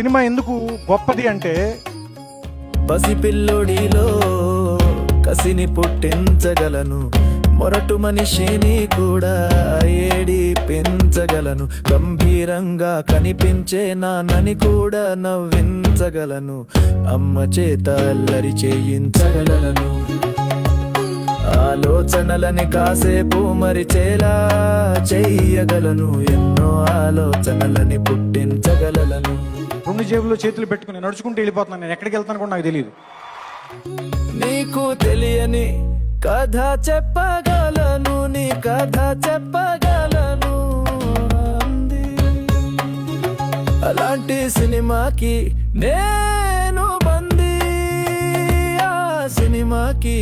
Cinema ఎందుకు గొప్పది అంటే పసిపిల్లోడిలో కసిని పుట్టించగలను, మొరటు మనిషిని కూడా ఏడి పెంచగలను, గంభీరంగా కనిపించే నాన్నని కూడా నవ్వించగలను, అమ్మ చేత అల్లరి చేయించగలను, ఆలోచనలని కాసేపు మరిచేలా చెయ్యగలను, ఎన్నో ఆలోచనలని పుట్టించగలను. రెండు జేబుల్లో చేతులు పెట్టుకుని నడుచుకుంటూ వెళ్ళిపోతున్నాను. నేను ఎక్కడికి వెళ్తాను కూడా నాకు తెలియదు. నీకు తెలియని కథ చెప్పగలను, నీ కథ చెప్పగలను అంది. అలాంటి సినిమాకి నేను బందీ, ఆ సినిమాకి